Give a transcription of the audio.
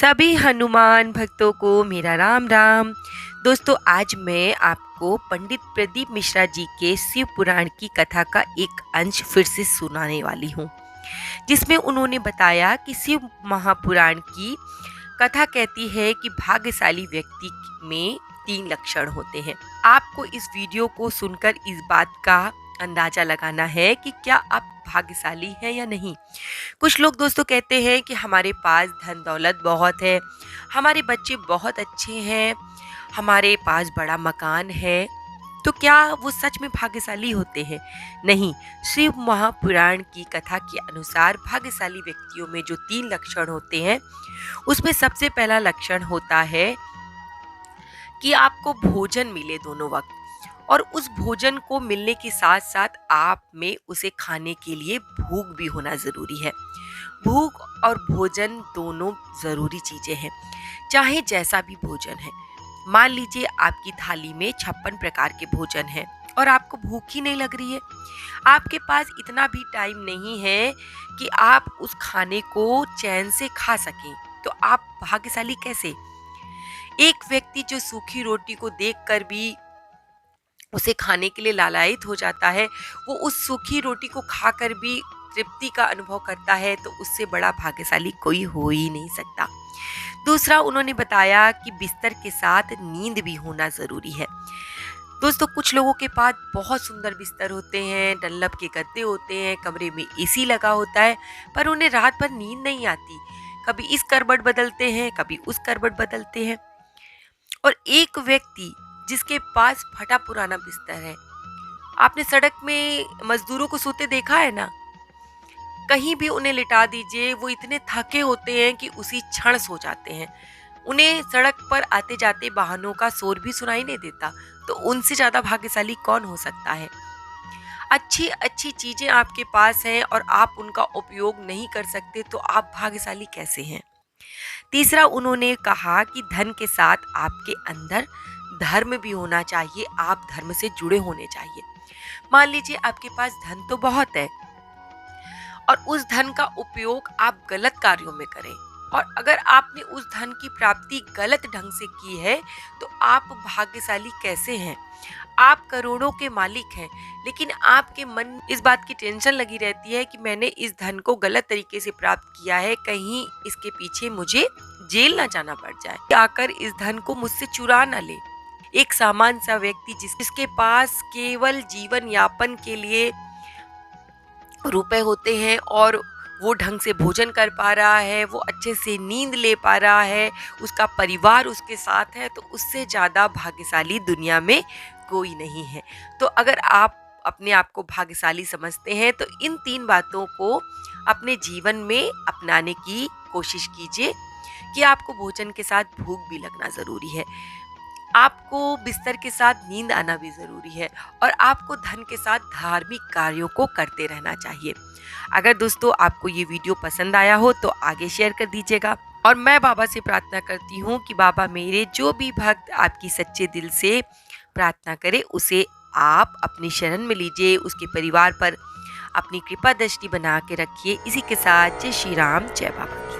सभी हनुमान भक्तों को मेरा राम राम। दोस्तों, आज मैं आपको पंडित प्रदीप मिश्रा जी के शिव पुराण की कथा का एक अंश फिर से सुनाने वाली हूँ, जिसमें उन्होंने बताया कि शिव महापुराण की कथा कहती है कि भाग्यशाली व्यक्ति में 3 लक्षण होते हैं। आपको इस वीडियो को सुनकर इस बात का अंदाजा लगाना है कि क्या आप भाग्यशाली हैं या नहीं। कुछ लोग दोस्तों कहते हैं कि हमारे पास धन दौलत बहुत है, हमारे बच्चे बहुत अच्छे हैं, हमारे पास बड़ा मकान है, तो क्या वो सच में भाग्यशाली होते हैं? नहीं। शिव महापुराण की कथा के अनुसार भाग्यशाली व्यक्तियों में जो 3 लक्षण होते हैं, उसमें सबसे पहला लक्षण होता है कि आपको भोजन मिले दोनों वक्त, और उस भोजन को मिलने के साथ साथ आप में उसे खाने के लिए भूख भी होना ज़रूरी है। भूख और भोजन दोनों ज़रूरी चीज़ें हैं, चाहे जैसा भी भोजन है। मान लीजिए आपकी थाली में 56 प्रकार के भोजन हैं और आपको भूख ही नहीं लग रही है, आपके पास इतना भी टाइम नहीं है कि आप उस खाने को चैन से खा सकें, तो आप भाग्यशाली कैसे? एक व्यक्ति जो सूखी रोटी को देखकर भी उसे खाने के लिए लालायित हो जाता है, वो उस सूखी रोटी को खाकर भी तृप्ति का अनुभव करता है, तो उससे बड़ा भाग्यशाली कोई हो ही नहीं सकता। दूसरा, उन्होंने बताया कि बिस्तर के साथ नींद भी होना ज़रूरी है। दोस्तों, कुछ लोगों के पास बहुत सुंदर बिस्तर होते हैं, डल्लब के गद्दे होते हैं, कमरे में एसी लगा होता है, पर उन्हें रात भर नींद नहीं आती। कभी इस करवट बदलते हैं, कभी उस करवट बदलते हैं। और एक व्यक्ति जिसके पास फटा पुराना बिस्तर है, आपने सड़क में मजदूरों को सोते देखा है ना? कहीं भी उन्हें लिटा दीजिए, वो इतने थके होते हैं कि उसी क्षण सो जाते हैं। उन्हें सड़क पर आते जाते वाहनों का शोर भी सुनाई नहीं देता, तो उनसे ज्यादा भाग्यशाली कौन हो सकता है? अच्छी अच्छी चीजें आपके पास हैं और आप उनका उपयोग नहीं कर सकते, तो आप भाग्यशाली कैसे हैं? तीसरा, उन्होंने कहा कि धन के साथ आपके अंदर धर्म भी होना चाहिए, आप धर्म से जुड़े होने चाहिए। मान लीजिए आपके पास धन तो बहुत है और उस धन का उपयोग आप गलत कार्यों में करें, और अगर आपने उस धन की प्राप्ति गलत ढंग से की है, तो आप भाग्यशाली कैसे हैं? आप करोड़ों के मालिक हैं, लेकिन आपके मन इस बात की टेंशन लगी रहती है कि मैंने इस धन को गलत तरीके से प्राप्त किया है, कहीं इसके पीछे मुझे जेल ना जाना पड़ जाए, आकर इस धन को मुझसे चुरा ना ले। एक सामान्य सा व्यक्ति जिसके पास केवल जीवन यापन के लिए रुपए होते हैं और वो ढंग से भोजन कर पा रहा है, वो अच्छे से नींद ले पा रहा है, उसका परिवार उसके साथ है, तो उससे ज़्यादा भाग्यशाली दुनिया में कोई नहीं है। तो अगर आप अपने आप को भाग्यशाली समझते हैं, तो इन 3 बातों को अपने जीवन में अपनाने की कोशिश कीजिए कि आपको भोजन के साथ भूख भी लगना ज़रूरी है, आपको बिस्तर के साथ नींद आना भी ज़रूरी है, और आपको धन के साथ धार्मिक कार्यों को करते रहना चाहिए। अगर दोस्तों आपको ये वीडियो पसंद आया हो तो आगे शेयर कर दीजिएगा, और मैं बाबा से प्रार्थना करती हूँ कि बाबा मेरे जो भी भक्त आपकी सच्चे दिल से प्रार्थना करे, उसे आप अपनी शरण में लीजिए, उसके परिवार पर अपनी कृपा दृष्टि बना के रखिए। इसी के साथ जय श्री राम, जय बाबा की।